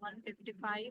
155,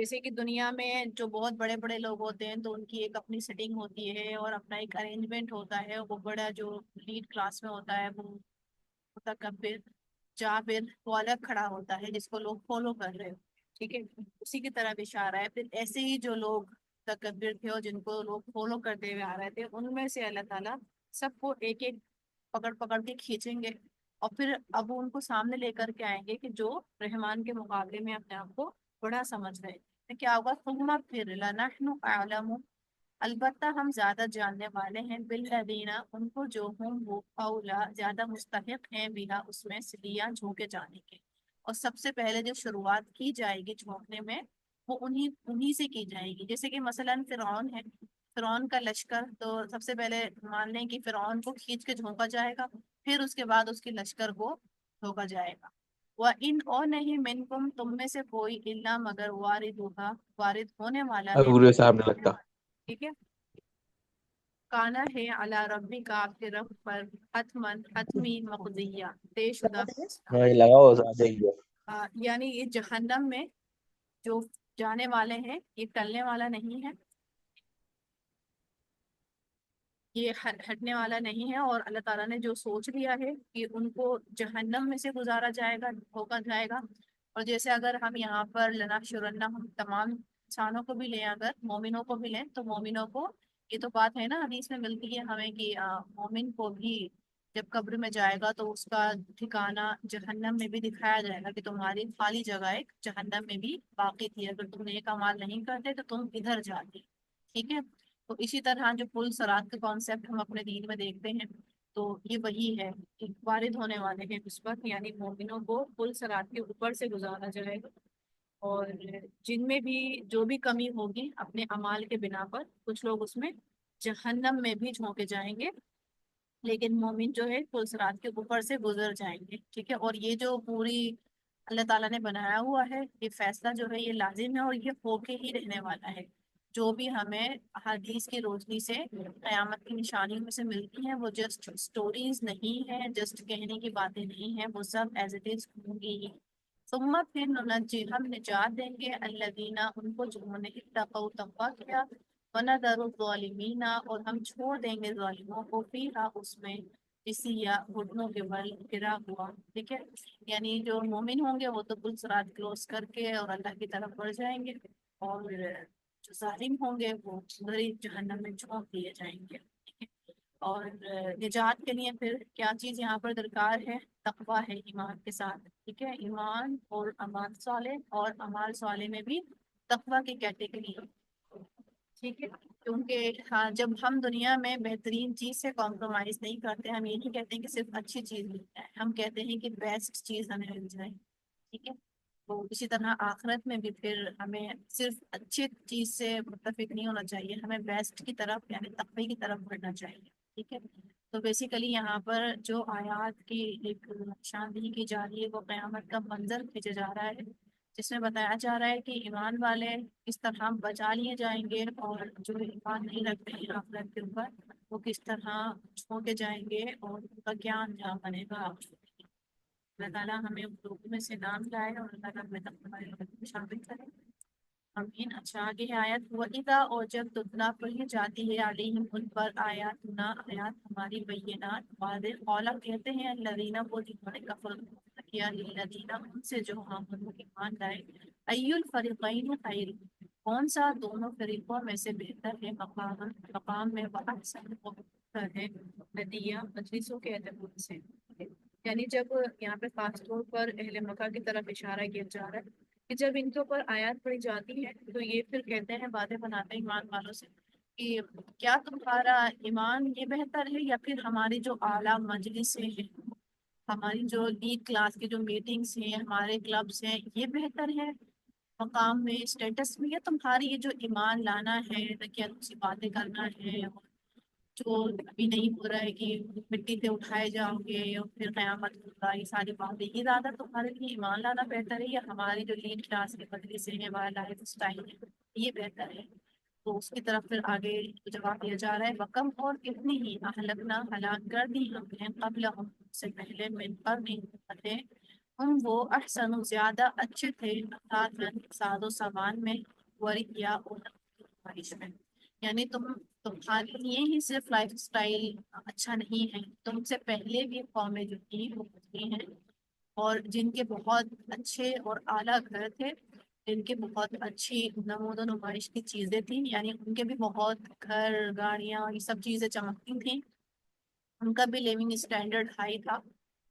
جیسے کہ دنیا میں جو بہت بڑے بڑے لوگ ہوتے ہیں تو ان کی ایک اپنی سیٹنگ ہوتی ہے اور اپنا ایک ارینجمنٹ ہوتا ہے، وہ بڑا جو لیڈ کلاس میں ہوتا ہے وہ متکبر جابر وہ الگ کھڑا ہوتا ہے جس کو لوگ فالو کر رہے ہو، ٹھیک ہے، اسی کی طرف اشارہ ہے۔ پھر ایسے ہی جو لوگ متکبر تھے اور جن کو لوگ فالو کرتے ہوئے آ رہے تھے، ان میں سے اللہ تعالیٰ سب کو ایک ایک پکڑ پکڑ کے کھینچیں گے، اور پھر اب وہ ان کو سامنے لے کر کے آئیں گے کہ جو رحمان کے مقابلے میں اپنے آپ کو بڑا سمجھ رہے تھے۔ کیا ہوگا؟ ثم پھر لنحن اعلم، البتہ ہم زیادہ جاننے والے ہیں، بالذین ان کو جو ہوں وہ اولا زیادہ مستحق ہیں، بہا اس میں سلیاں جھونکے جانے کے، اور سب سے پہلے جو شروعات کی جائے گی جھونکنے میں وہ انہی سے کی جائے گی۔ جیسے کہ مثلا فرعون ہے، فرعون کا لشکر، تو سب سے پہلے مان لیں کہ فرعون کو کھینچ کے جھونکا جائے گا، پھر اس کے بعد اس کے لشکر کو جھونکا جائے گا۔ وَإِنْ اور نہیں منکم تم میں سے کوئی الا مگر واردھا وارد ہونے والا ہے، پورے صاحب نے لگتا ٹھیک ہے، کانا ہے علی ربی کا آپ کے رب پر حتمن حتمی مقضیہ طے شدہ فیصلہ۔ ہاں یہ لگاؤ زیادہ ہی ہے۔ یعنی یہ جہنم میں جو جانے والے ہیں یہ ٹلنے والا نہیں ہے، یہ ہٹنے والا نہیں ہے، اور اللہ تعالیٰ نے جو سوچ لیا ہے کہ ان کو جہنم میں سے گزارا جائے گا، دھوکا جائے گا۔ اور جیسے اگر ہم یہاں پر لنحشرن ہم تمام انسانوں کو بھی لیں، اگر مومنوں کو بھی لیں تو مومنوں کو یہ تو بات ہے نا حدیث میں ملتی ہے ہمیں کہ مومن کو بھی جب قبر میں جائے گا تو اس کا ٹھکانہ جہنم میں بھی دکھایا جائے گا کہ تمہاری خالی جگہ ایک جہنم میں بھی باقی تھی، اگر تم نیک اعمال نہیں کرتے تو تم ادھر جاتے، ٹھیک ہے۔ تو اسی طرح جو پل صراط کا کانسیپٹ ہم اپنے دین میں دیکھتے ہیں تو یہ وہی ہے کہ وارد ہونے والے ہیں اس وقت، یعنی مومنوں کو پل صراط کے اوپر سے گزارا جائے گا، اور جن میں بھی جو بھی کمی ہوگی اپنے اعمال کے بنا پر کچھ لوگ اس میں جہنم میں بھی جھونکے جائیں گے، لیکن مومن جو ہے پل صراط کے اوپر سے گزر جائیں گے، ٹھیک ہے۔ اور یہ جو پوری اللہ تعالیٰ نے بنایا ہوا ہے یہ فیصلہ جو ہے یہ لازم ہے اور یہ ہو کے ہی رہنے والا ہے۔ جو بھی ہمیں حدیث کی روشنی سے قیامت کی نشانیوں میں سے ملتی ہیں وہ جسٹ سٹوریز نہیں ہیں، جسٹ کہنے کی باتیں نہیں ہیں، وہ سب ایز اٹ از ہوں گی ہی۔ ثم پھر ننجی ہم نجات دیں گے الذین ان کو جنہوں نے اتقوا تقویٰ کیا، ونذر الظالمین اور ہم چھوڑ دیں گے ظالموں کو فیہا اس میں جسیہ گھٹنوں کے بل گرا ہوا، ٹھیک ہے۔ یعنی جو مومن ہوں گے وہ تو پل صراط کلوز کر کے اور اللہ کی طرف بڑھ جائیں گے، اور جو ظالم ہوں گے وہ غریب جہنم میں جھونک دیے جائیں گے، ٹھیک ہے۔ اور نجات کے لیے پھر کیا چیز یہاں پر درکار ہے؟ تقویٰ ہے ایمان کے ساتھ، ٹھیک ہے، ایمان اور اعمال صالح، اور اعمال صالح میں بھی تقویٰ کی کیٹیگری ہے، ٹھیک ہے۔ کیونکہ ہاں جب ہم دنیا میں بہترین چیز سے کمپرومائز نہیں کرتے، ہم یہ نہیں کہتے ہیں کہ صرف اچھی چیز مل جائے، ہم کہتے ہیں کہ بیسٹ چیز ہمیں مل جائے، ٹھیک ہے۔ تو اسی طرح آخرت میں بھی پھر ہمیں صرف اچھی چیز سے متفق نہیں ہونا چاہیے، ہمیں بیسٹ کی طرف یعنی تقوی کی طرف بڑھنا چاہیے، ٹھیک ہے۔ تو بیسیکلی یہاں پر جو آیات کی ایک نشاندہی کی جا رہی ہے وہ قیامت کا منظر کھینچا جا رہا ہے، جس میں بتایا جا رہا ہے کہ ایمان والے کس طرح بچا لیے جائیں گے، اور جو ایمان نہیں رکھتے ہیں آخرت کے اوپر وہ کس طرح چھوڑے جائیں گے اور ان کا کیا انجام بنے گا۔ اللہ تعالیٰ ہمیں ان لوگوں میں سے نام لائے اور اللہ تعالیٰ ہمیں تقوی شامل کرے، امین۔ اچھا آگے ہے آیت وَإِذَا اور جب تتلیٰ پڑھی جاتی ہے علیہم ان پر آیاتنا آیات ہماری بینات واضح، قولا کہتے ہیں الذین وہ جنہوں نے کفر کیا للذین ان سے جو ہم ایمان لائے، ای الفریقین خیر کون سا دونوں فریقوں میں سے بہتر ہے، مقام میں وأحسن بہتر ہے ندیہ مجلسوں کے اعتبار سے۔ یعنی جب یہاں پہ خاص طور پر اہل مکہ کی طرف اشارہ کیا جا رہا ہے کہ جب ان کے اوپر آیات پڑھی جاتی ہے تو یہ پھر کہتے ہیں باتیں بناتے ہیں ایمان والوں سے کہ کیا تمہارا ایمان یہ بہتر ہے یا پھر ہماری جو اعلیٰ مجلسیں ہیں، ہماری جو لیڈ کلاس کی جو میٹنگس ہیں، ہمارے کلبس ہیں، یہ بہتر ہے مقام میں اسٹیٹس میں، یا تمہاری یہ جو ایمان لانا ہے کیا سی باتیں کرنا ہے جو ابھی نہیں ہو رہا ہے کہ مٹی سے اٹھائے جاؤ گے اور پھر قیامت ہوگا، یہ ساری باتیں، یہ زیادہ تمہارے لیے ایمان لانا بہتر ہے یا ہماری جو لیڈ کلاس کے مجلسیں ہیں ہمارا لائف اسٹائل ہے یہ بہتر ہے؟ تو اس کی طرف پھر آگے جواب دیا جا رہا ہے وکم اور کتنی ہی اہلکنا ہلاک کر دی ہم نے قبل ہم سے پہلے من قرن وہ احسن زیادہ اچھے تھے ساد و سامان میں، وریا اور خواہش میں. یعنی تمہارے لیے ہی صرف لائف سٹائل اچھا نہیں ہے، تم سے پہلے بھی قومیں جو تھی وہ گزری ہیں، اور جن کے بہت اچھے اور اعلیٰ گھر تھے، جن کے بہت اچھی نمود و نمائش کی چیزیں تھیں، یعنی ان کے بھی بہت گھر گاڑیاں یہ سب چیزیں چمکتی تھیں، ان کا بھی لیونگ اسٹینڈرڈ ہائی تھا.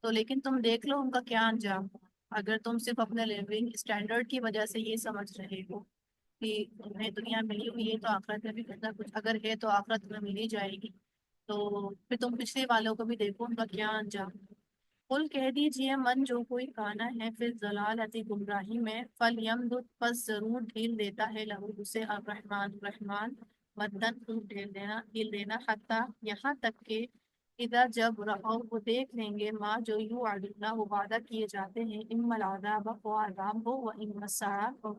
تو لیکن تم دیکھ لو ان کا کیا انجام ہوا. اگر تم صرف اپنے لیونگ اسٹینڈرڈ کی وجہ سے یہ سمجھ رہے ہو کہ تمہیں دنیا ملی ہوئی ہے تو آخرت میں بھی کچھ نہ کچھ اگر ہے تو آخرت میں مل ہی جائے گی، تو پھر تم پچھلے والوں کو بھی دیکھو ان کا کیا انجام. قل کہہ دیجئے من جو کوئی کانا ہے پھر ضلالتی گمراہی میں، فل یمدد پس ضرور ڈھیل دیتا ہے لہو اسے الرحمن مدن خوب ڈھیل دینا حتیٰ یہاں تک کہ اذا جب رہو وہ دیکھ لیں گے ماں جو یوں اللہ وہ وعدہ کیے جاتے ہیں، اما العذاب و عذاب ہو و اما الساعۃ و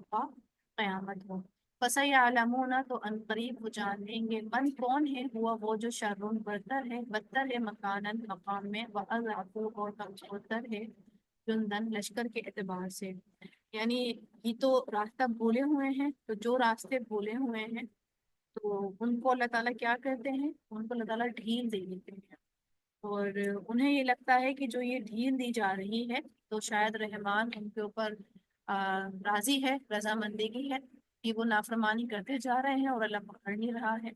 قیامت ہو. فَسَيَعْلَمُونَ تو ان قریب وہ جان لیں گے من کون ہے ہوا وہ جو شرون بدتر ہے مکانن مقام میں، وَأَضْعَفُ اور کمزورتر ہے جندن لشکر کے اعتبار سے. یعنی یہ تو راستہ بھولے ہوئے ہیں، تو جو راستے بھولے ہوئے ہیں تو ان کو اللہ تعالیٰ کیا کرتے ہیں، ان کو اللہ تعالیٰ ڈھیل دے دیتے ہیں. اور انہیں یہ لگتا ہے کہ جو یہ ڈھیل دی جا رہی ہے تو شاید رحمان ان کے اوپر راضی ہے، رضامندی کی ہے کہ وہ نافرمانی کرتے جا رہے ہیں اور اللہ پکڑ نہیں رہا ہے.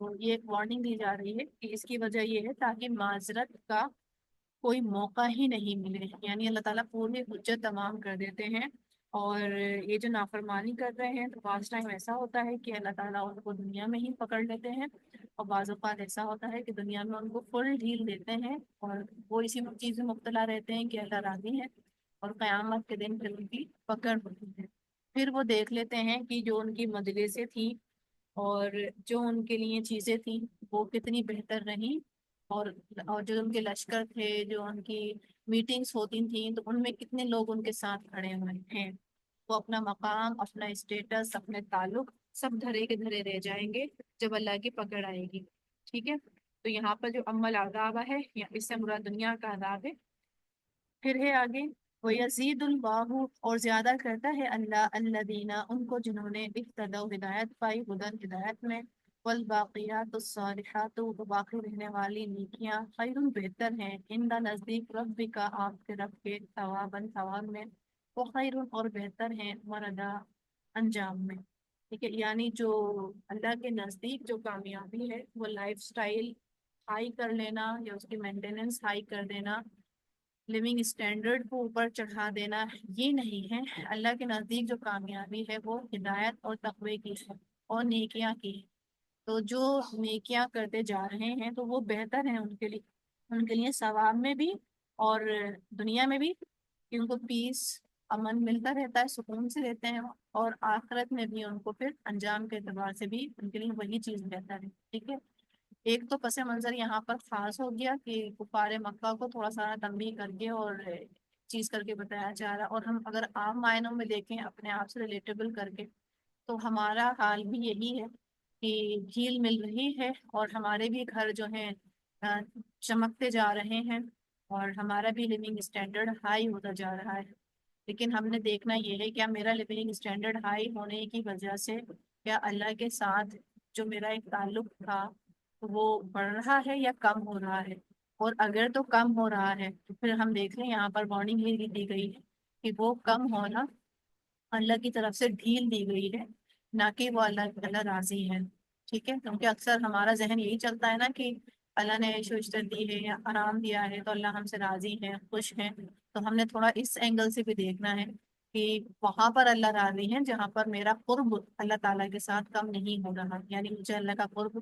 تو یہ ایک وارننگ دی جا رہی ہے کہ اس کی وجہ یہ ہے تاکہ معذرت کا کوئی موقع ہی نہیں ملے. یعنی اللہ تعالیٰ پوری حجت تمام کر دیتے ہیں، اور یہ جو نافرمانی کر رہے ہیں تو بعض ٹائم ایسا ہوتا ہے کہ اللہ تعالیٰ ان کو دنیا میں ہی پکڑ لیتے ہیں، اور بعض اوقات ایسا ہوتا ہے کہ دنیا میں ان کو فل ڈھیل دیتے ہیں اور وہ اسی چیز میں مبتلا رہتے ہیں کہ اللہ راضی ہے، اور قیامت کے دن پھر ان کی پکڑ ہوتی ہے. پھر وہ دیکھ لیتے ہیں کہ جو ان کی مجلسیں تھیں اور جو ان کے لیے چیزیں تھیں وہ کتنی بہتر رہیں، اور جو ان کے لشکر تھے، جو ان کی میٹنگز ہوتی تھیں تو ان میں کتنے لوگ ان کے ساتھ کھڑے ہوئے ہیں. وہ اپنا مقام، اپنا اسٹیٹس، اپنے تعلق سب دھرے کے دھرے رہ جائیں گے جب اللہ کی پکڑ آئے گی. ٹھیک ہے، تو یہاں پر جو امل عذاب ہے یا اس سے مراد دنیا کا عذاب ہے. پھر ہے آگے وَيَزِيدُ اللَّهُ اور زیادہ کرتا ہے اللہ الذین ان کو جنہوں نے اهتدوا ہدایت پائی، ہدن ہدایت میں، والباقیات الصالحات تو باقی رہنے والی نیکیاں خیر بہتر ہیں عند نزدیک ربک آپ کے رب کے، ثواباً ثواب میں، وہ خیر اور بہتر ہیں مردا انجام میں. ٹھیک ہے، یعنی جو اللہ کے نزدیک جو کامیابی ہے وہ لائف سٹائل ہائی کر لینا یا اس کی مینٹیننس ہائی کر دینا، لیونگ اسٹینڈرڈ کو اوپر چڑھا دینا، یہ نہیں ہے. اللہ کے نزدیک جو کامیابی ہے وہ ہدایت اور تقوی کی ہے اور نیکیاں کی ہے. تو جو نیکیاں کرتے جا رہے ہیں تو وہ بہتر ہیں ان کے لیے ثواب میں بھی اور دنیا میں بھی، کہ ان کو پیس امن ملتا رہتا ہے، سکون سے رہتے ہیں، اور آخرت میں بھی ان کو پھر انجام کے اعتبار سے بھی ان کے لیے وہی چیز بہتر ہے. ٹھیک ہے، ایک تو پس منظر یہاں پر خاص ہو گیا کہ کفار مکہ کو تھوڑا سا تنبیہ کر کے اور چیز کر کے بتایا جا رہا. اور ہم اگر عام معنوں میں دیکھیں اپنے آپ سے ریلیٹیبل کر کے تو ہمارا حال بھی یہی ہے کہ ڈھیل مل رہی ہے اور ہمارے بھی گھر جو ہیں چمکتے جا رہے ہیں اور ہمارا بھی لیونگ اسٹینڈرڈ ہائی ہوتا جا رہا ہے. لیکن ہم نے دیکھنا یہ ہے کہ میرا لیونگ اسٹینڈرڈ ہائی ہونے کی وجہ سے کیا اللہ کے ساتھ جو میرا ایک تعلق تھا وہ بڑھ رہا ہے یا کم ہو رہا ہے. اور اگر تو کم ہو رہا ہے تو پھر ہم دیکھ لیں یہاں پر وارننگ یہ دی گئی ہے کہ وہ کم ہونا اللہ کی طرف سے ڈھیل دی گئی ہے، نہ کہ وہ اللہ راضی ہے. ٹھیک ہے، کیونکہ اکثر ہمارا ذہن یہی چلتا ہے نا کہ اللہ نے عیش و عشرت دی ہے یا آرام دیا ہے تو اللہ ہم سے راضی ہے، خوش ہیں. تو ہم نے تھوڑا اس اینگل سے بھی دیکھنا ہے کہ وہاں پر اللہ راضی ہے جہاں پر میرا قرب اللہ تعالیٰ کے ساتھ کم نہیں ہو رہا، یعنی مجھے اللہ کا قرب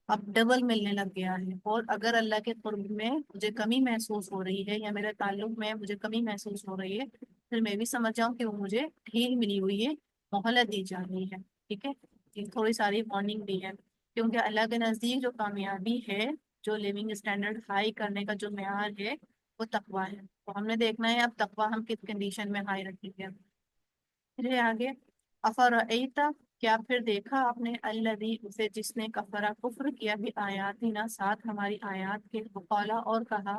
اب ڈبل ملنے لگ گیا ہے. اور اگر اللہ کے قرب میں مجھے کمی محسوس ہو رہی ہے یا میرے تعلق میں مجھے کمی محسوس ہو رہی ہے پھر میں بھی سمجھ جاؤں کہ وہ مجھے ڈھیل ملی ہوئی ہے، مہلت دی جا رہی ہے. ٹھیک ہے، یہ تھوڑی ساری وارننگ بھی ہے کیونکہ اللہ کے نزدیک جو کامیابی ہے، جو لیونگ اسٹینڈرڈ ہائی کرنے کا جو معیار ہے وہ تقویٰ ہے. تو ہم نے دیکھنا ہے اب تقویٰ ہم کس کنڈیشن میں ہائی رکھیں گے. پھر آگے افرأیتا کیا پھر دیکھا آپ نے الذی اسے جس نے کفرا کفر کیا بھی آیاتنا ساتھ ہماری آیات کے، وقالا اور کہا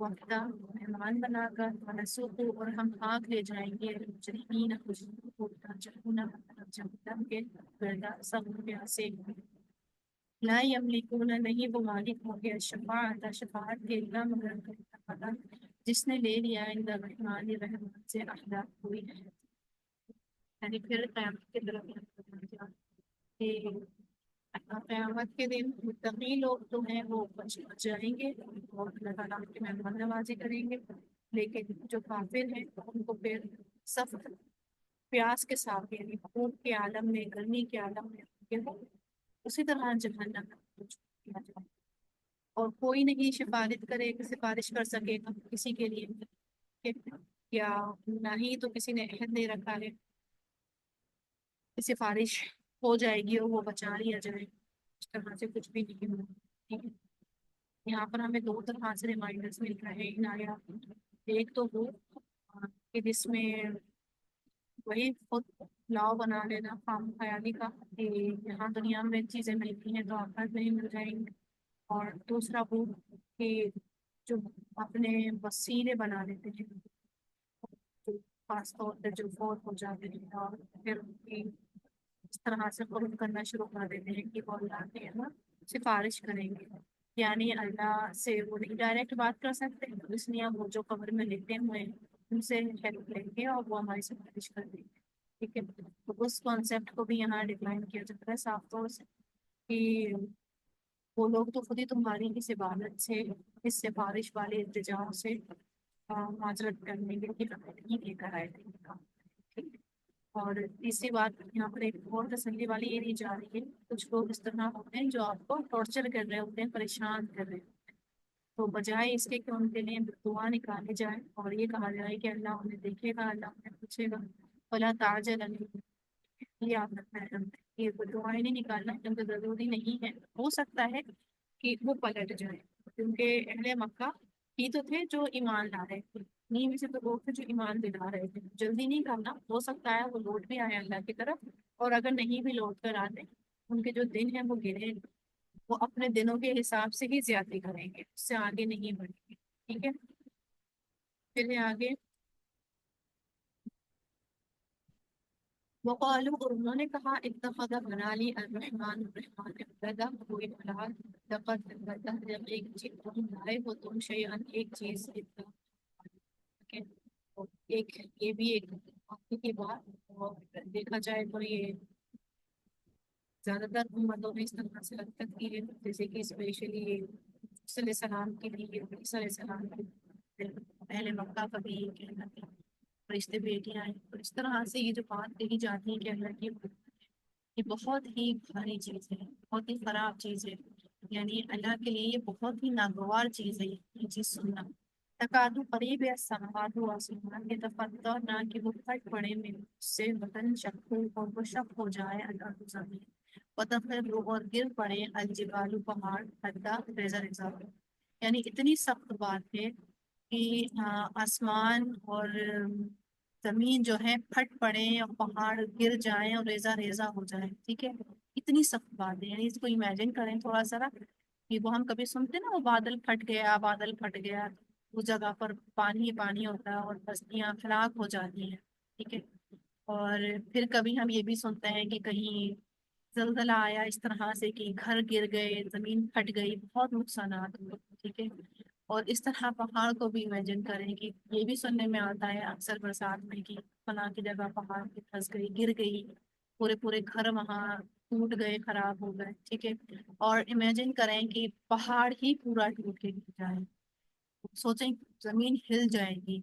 وقتا مہمان بنا کر ونسوق اور ہم آگ لے جائیں گے مجرمین مجرموں کو جہنم جہنم کے گردا سب پیاسے لا یملکون نہیں وہ مالک ہو گیا شفاعت شفاعت کے الا مگر اللہ جس نے لے لیا عند الرحمن رحمان سے احداث ہوئی ہے یعنی پھر قیامت کے طرف کہ قیامت کے دن متقی لوگ تو ہیں وہ بچ جائیں گے اور اللہ تعالیٰ کی مہمان نوازی کریں گے، لیکن جو کافر ہیں ان کو پھر سخت پیاس کے ساتھ یعنی بھوک کے عالم میں گرمی کے عالم میں اسی طرح جہنم میں کیا جائے اور کوئی نہیں سفارش کرے سفارش کر سکے گا کسی کے لیے یا نہ ہی تو کسی نے عہد دے رکھا ہے کہ سفارش ہو جائے گی اور وہ بچا لیا جائے اس طرح سے کچھ بھی نہیں ہوگا، ٹھیک ہے۔ یہاں پر ہمیں دو طرح سے ریمائنڈرز مل رہے ہیں ان آیات میں۔ ایک تو وہ کہ جس میں وہی خود لاؤ بنا لینا خام خیالی کا کہ یہاں دنیا میں چیزیں ملتی ہیں تو آخرت میں ہی مل جائیں گی، اور دوسرا وہ کہ جو اپنے وسیلے بنا لیتے ہیں جو خاص طور پہ جو فوت ہو جاتے ہیں اور پھر ان کی اس طرح سے قرب کرنا شروع کر دیتے ہیں کہ وہ اللہ کے نا سفارش کریں گے، یعنی اللہ سے وہ نہیں ڈائریکٹ بات کر سکتے اس لیے وہ جو قبر میں لیٹے ہوئے ہیں ان سے ہیلپ لیں گے اور وہ ہماری سفارش کر دیں گے، ٹھیک ہے۔ تو اس کانسیپٹ کو بھی یہاں ڈیفائن کیا جاتا ہے صاف طور سے کہ وہ لوگ تو خود ہی تمہاری اس عبادت سے اس سفارش والے التجاؤ سے معذرت کرنے کے لیے نہیں لے کر آئے تھے۔ اور تیسری بات یہاں پر ایک اور تسلی والی یہ دی جا رہی ہے کچھ لوگ اس طرح ہوتے ہیں جو آپ کو ٹارچر کر رہے ہوتے ہیں پریشان کر رہے ہوتے ہیں، تو بجائے اس کے کہ ان کے لیے دعا نکالی جائے اور یہ کہا جائے کہ اللہ انہیں دیکھے گا اللہ انہیں پوچھے گا فلا تعجل علیہم، یہ آپ یہ دعائیں نہیں نکالنا کیونکہ ضروری نہیں ہے، ہو سکتا ہے کہ وہ پلٹ جائے کیونکہ اہل مکہ ہی تو تھے جو ایمان لا رہے تھے، نہیں میں سے تو لوگ تھے جو ایمان دلا رہے تھے، جلدی نہیں کرنا، ہو سکتا ہے وہ لوٹ بھی آئے اللہ کی طرف، اور اگر نہیں بھی لوٹ کر آتے ان کے جو دن ہیں وہ گرے وہ اپنے دنوں کے حساب سے ہی زیادتی کریں گے، اس سے آگے نہیں بڑھیں گے، ٹھیک ہے۔ پھر ہے آگے وقالوا اور انہوں نے کہا اتخذ بنا لی الرحمن الرحمن ولدا کوئی اولاد لقد بدل ایک چیز تم لائے ہو تم شیئن ایک چیز ایک یہ بھی ایک وقت کی بات اور دیکھا جائے تو یہ زیادہ تر امتوں میں اس طرح سے حرکت کی ہے جیسے کہ اسپیشلی علیہ السلام کے لیے علیہ السلام کے پہلے مکہ کا بھی یہ کہنا تھا فرشتے بیٹیاں ہیں، تو اس طرح سے یہ جو بات کہی جاتی ہے کہ اللہ کی یہ بہت ہی بھاری چیز ہے، بہت ہی خراب چیز ہے، یعنی اللہ کے لیے یہ بہت ہی ناگوار چیز ہے یہ چیز سننا۔ تکادو قریب ہے سماوات و آسمان کے تفتر نہ کہ وہ پھٹ پڑے میں اس سے وطن شکو اور وہ شک ہو جائے اللہ کو زمین وتخر اور گر پڑے الجبال پہاڑ حدا ریزا ریزا، یعنی اتنی سخت بات ہے کہ آسمان اور زمین جو ہے پھٹ پڑے اور پہاڑ گر جائیں اور ریزہ ریزہ ہو جائے، ٹھیک ہے، اتنی سخت بات ہے، یعنی اس کو امیجن کریں تھوڑا سا کہ وہ ہم کبھی سنتے نا وہ بادل پھٹ گیا بادل پھٹ گیا اس جگہ پر پانی ہی پانی ہوتا ہے اور بستیاں ہلاک ہو جاتی ہیں، ٹھیک ہے، اور پھر کبھی ہم یہ بھی سنتے ہیں کہ کہیں زلزلہ آیا اس طرح سے کہ گھر گر گئے زمین پھٹ گئی بہت نقصانات ہوئے، ٹھیک ہے، اور اس طرح پہاڑ کو بھی امیجن کریں کہ یہ بھی سننے میں آتا ہے اکثر برسات میں کہ فلاں کی جگہ پہاڑ کی پھنس گئی گر گئی پورے پورے گھر وہاں ٹوٹ گئے خراب ہو گئے، ٹھیک ہے، اور امیجن کریں کہ پہاڑ ہی پورا ٹوٹ کے گر جائے، سوچیں زمین ہل جائے گی،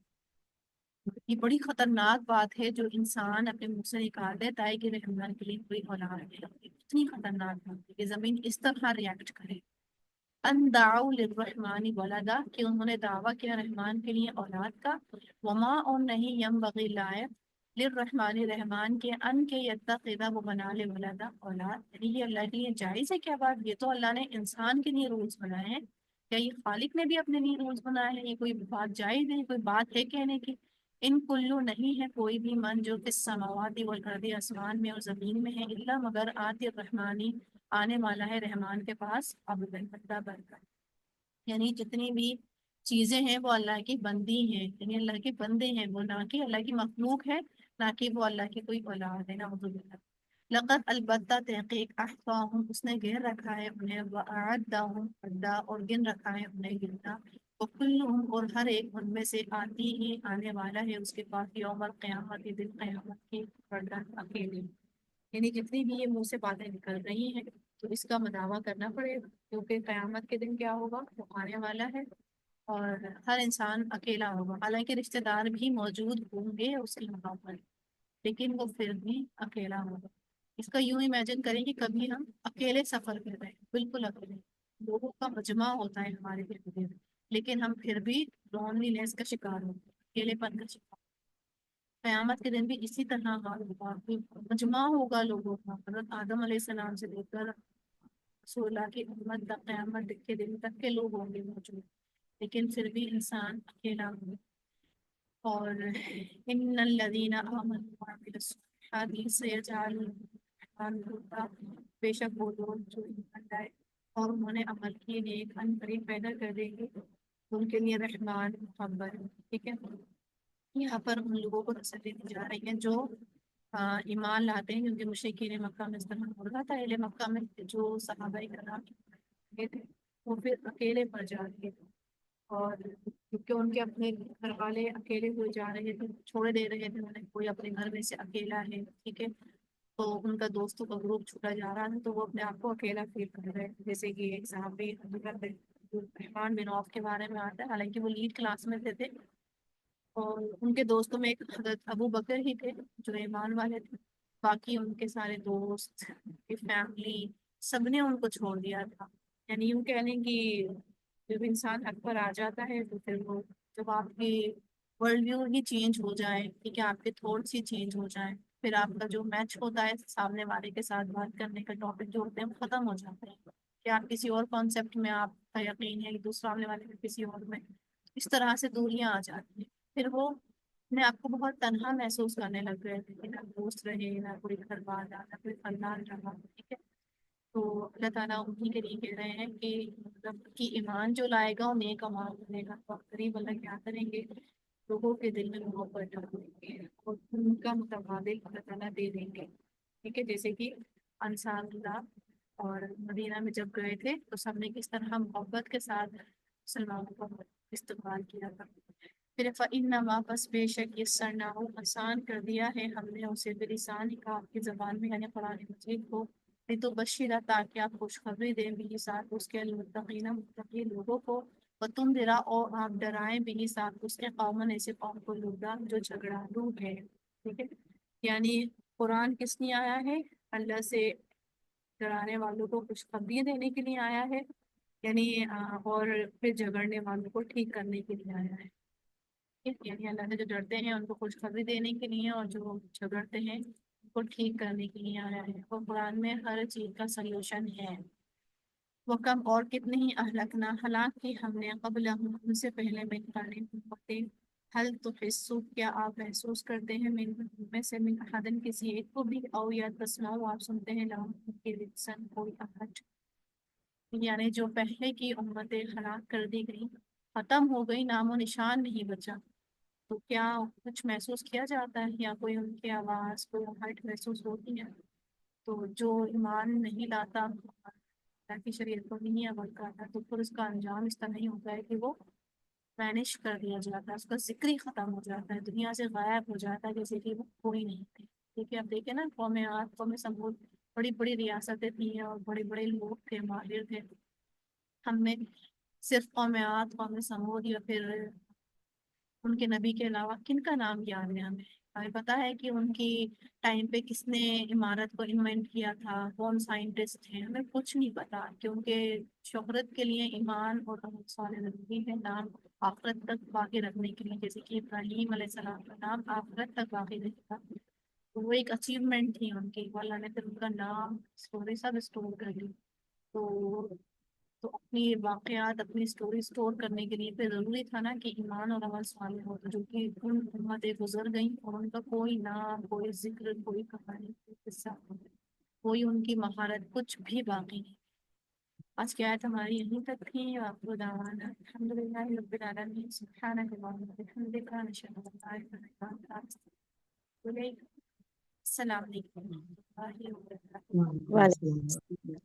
یہ بڑی خطرناک بات ہے جو انسان اپنے منہ سے نکال دیتا ہے کہ رحمان کے لیے کوئی اولاد ہے، اتنی خطرناک بات ہے کہ زمین اس طرح ریاکٹ کرے۔ ان دعوا للرحمن ولدا کہ انہوں نے دعویٰ کیا رحمان کے لیے اولاد کا، وما اور نہیں ینبغی لائق للرحمن رحمان کے ان کے یتخذ وہ بنا لے ولدا اولاد، یعنی یہ اللہ کے لیے جائز ہے کیا بات، یہ تو اللہ نے انسان کے لیے رولز بنائے ہیں، کیا یہ خالق نے بھی اپنے لیے رولز بنائے ہیں، یہ کوئی بات جائز ہے کوئی بات ہے کہنے کی؟ ان کلو نہیں ہے کوئی بھی من جو کہ سماوات والارض آسمان میں اور زمین میں ہے الا مگر آتی الرحمانی آنے والا ہے رحمان کے پاس عبداً بندہ بن کر، یعنی جتنی بھی چیزیں ہیں وہ اللہ کی بندی ہیں، یعنی اللہ کے بندے ہیں وہ، نہ کہ اللہ کی مخلوق ہے، نہ کہ وہ اللہ کی کوئی اولاد ہے، نعوذ باللہ۔ لقد البتہ تحقیق احصاہم اس نے گن رکھا ہے انہیں، وأعدہم عدا اور گن رکھا ہے انہیں گننا، وکلہم اور ہر ایک ان میں سے آتی ہی آنے والا ہے اس کے پاس یوم القیامت دن قیامت کی فردا اکیلے، یعنی جتنی بھی یہ منہ سے باتیں نکل رہی ہیں تو اس کا مداوع کرنا پڑے گا، کیونکہ قیامت کے دن کیا ہوگا، وہ آنے والا ہے اور ہر انسان اکیلا ہوگا، حالانکہ رشتہ دار بھی موجود ہوں گے اس کے مقام پر، لیکن وہ پھر بھی اکیلا ہوگا۔ اس کا یوں امیجن کریں کہ کبھی ہم اکیلے سفر کر رہے ہیں، بالکل اکیلے، لوگوں کا مجمع ہوتا ہے ہمارے ارد گرد، لیکن ہم پھر بھی لونلی نیس کا شکار ہوتے ہیں، اکیلے پن کا شکار۔ قیامت کے دن بھی اسی طرح حال ہوگا کہ مجمع ہوگا لوگوں کا، حضرت آدم علیہ السلام سے لے کر رسول اللہ کی امت تک، قیامت کے دن تک کے لوگ ہوں گے موجود، لیکن پھر بھی انسان اکیلا ہوگا۔ اور ان الذین آمنوا وعملوا الصالحات سیجعل الرحمن ودا، بے شک وہ لوگ جو ایمان لائے اور انہوں نے عمل کیے نیک، ان قریب پیدا کر دیں گے ان کے لیے رحمان محبت، ٹھیک ہے۔ یہاں پر ان لوگوں کو تسلی دی جا رہی ہے جو ایمان لاتے ہیں، کیونکہ مشرکین مکہ میں اس طرح ہو رہا تھا، اہل مکہ میں جو صحابہ کرام گئے تھے وہ پھر اکیلے پڑ جا رہے تھے، اور کیونکہ ان کے اپنے گھر والے اکیلے ہوئے جا رہے تھے، چھوڑے دے رہے تھے انہیں، کوئی اپنے گھر میں سے اکیلا ہے، ٹھیک ہے، تو ان کا دوستوں کا گروپ چھوٹا جا رہا تھا تو وہ اپنے آپ کو اکیلا فیل کر رہے تھے، جیسے کہ ایک صحابی عبدالرحمن بن عوف کے بارے میں آتا ہے، حالانکہ وہ لیڈ کلاس میں تھے، اور ان کے دوستوں میں ایک حضرت ابو بکر ہی تھے جو ایمان والے تھے، باقی ان کے سارے دوست، ان کی فیملی، سب نے ان کو چھوڑ دیا تھا۔ یعنی یوں کہہ لیں کہ جب انسان حق پر آ جاتا ہے تو پھر وہ، جب آپ کی ورلڈ ویو ہی چینج ہو جائے، ٹھیک ہے، آپ کے تھاٹس ہی چینج ہو جائیں، پھر آپ کا جو میچ ہوتا ہے سامنے والے کے ساتھ بات کرنے کا ٹاپک جو ہوتے ہیں وہ ختم ہو جاتا ہے، کہ آپ کسی اور کانسیپٹ میں، آپ کا یقین ہے کہ دوسرا سامنے والے کا کسی اور میں، اس طرح سے دوریاں آ جاتی ہیں، پھر وہ اپنے آپ کو بہت تنہا محسوس کرنے لگ گئے تھے کہ نہ دوست رہے، نہ کوئی گھر بار نہ کوئی خاندان رہا، ٹھیک ہے۔ تو اللہ تعالیٰ انہیں کے لیے کہہ رہے ہیں کہ مطلب کہ ایمان جو لائے گا وہ نیک اعمال کرے گا تو قریب اللہ کیا کریں گے، لوگوں کے دل میں محبت ڈال دیں گے اور ان کا متبادل اللہ تعالیٰ دے دیں گے، ٹھیک ہے، جیسے کہ انصار اللہ اور مدینہ میں جب گئے تھے تو سب نے کس طرح محبت کے ساتھ مسلمانوں کا استقبال کیا تھا۔ پھر فَإِنَّمَا بس بے شک يَسَّرْنَاهُ آسان کر دیا ہے ہم نے اسے بِلِسَانِكَ آپ کی زبان میں، یعنی قرآن مجید کو، تو بشیرہ تاکہ آپ خوشخبری دیں بھی ساتھ اس کے المتقین متقی لوگوں کو، تم ڈرا اور آپ ڈرائیں بھی ساتھ اس کے قومن ایسے قوم کو لوگا جو جھگڑالو ہے، ٹھیک ہے، یعنی قرآن کس لیے آیا ہے، اللہ سے ڈرانے والوں کو خوشخبری دینے کے لیے آیا ہے، یعنی اور پھر جھگڑنے والوں کو ٹھیک کرنے کے لیے آیا ہے، یعنی اللہ سے جو ڈرتے ہیں ان کو خوشخبری دینے کے لیے، اور جو جھگڑتے ہیں ان کو ٹھیک کرنے کے لیے آیا ہے، اور قرآن میں ہر چیز کا سلوشن ہے۔ وہ کم اور کتنے ہی اہلکنا ہلاک کی ہم نے قبل ان سے پہلے من قرن حل تو حصو کیا آپ محسوس کرتے ہیں میں سے من احدن کسی ایک کو بھی، او یا تسمعوا آپ سنتے ہیں لہم کے رجسن کوئی آہٹ، یعنی جو پہلے کی امتیں ہلاک کر دی گئی، ختم ہو گئی، نام و نشان نہیں بچا، تو کیا کچھ محسوس کیا جاتا ہے یا کوئی ان کی آواز، کوئی ہٹ محسوس ہوتی ہے؟ تو جو ایمان نہیں لاتا، اللہ کی شریعت کو نہیں عمل کرتا، تو پھر اس کا انجام اس طرح نہیں ہوتا ہے کہ وہ وینش کر دیا جاتا ہے، اس کا ذکر ہی ختم ہو جاتا ہے، دنیا سے غائب ہو جاتا ہے، جیسے کہ وہ کوئی نہیں تھے، ٹھیک ہے۔ اب دیکھیں نا، قوم عاد، قوم سمود، بڑی بڑی ریاستیں تھیں اور بڑے بڑے لوگ تھے، ماہر تھے، ہم نے صرف قوم عاد، قوم سمود یا پھر ان کے نبی کے علاوہ کن کا نام یاد ہے ہمیں؟ ہمیں پتا ہے کہ ان کی ٹائم پہ کس نے عمارت کو انوینٹ کیا تھا، کون سائنٹسٹ تھے، ہمیں کچھ نہیں پتا، کیونکہ شہرت کے لیے ایمان اور عمل صالح ضروری ہے، نام آخرت تک باقی رکھنے کے لیے، جیسے کہ ابراہیم علیہ السلام کا نام آخرت تک باقی رہے گا، تو وہ ایک اچیومنٹ تھی ان کی، اللہ نے پھر ان کا نام اسٹوری سب اسٹور کر لی، تو اپنی واقعات، اپنی سٹوری سٹور کرنے کے لیے پھر ضروری تھا نا کہ ایمان اور عمل صالح ہو، جو کہ ان امتیں گزر گئیں اور ان کا کوئی نام، کوئی ذکر، کوئی کہانی، کوئی قصہ، کوئی ان کی مہارت، کچھ بھی باقی نہیں، آج کی آیت ہماری یہیں تک تھی. آپ کو دعوانا الحمدللہ رب العالمین سبحانک اللہم وبحمدک نشہد ان لا الہ الا انت نستغفرک ونتوب الیک. السلام علیکم ورحمۃ اللہ وبرکاتہ. وعلیکم السلام.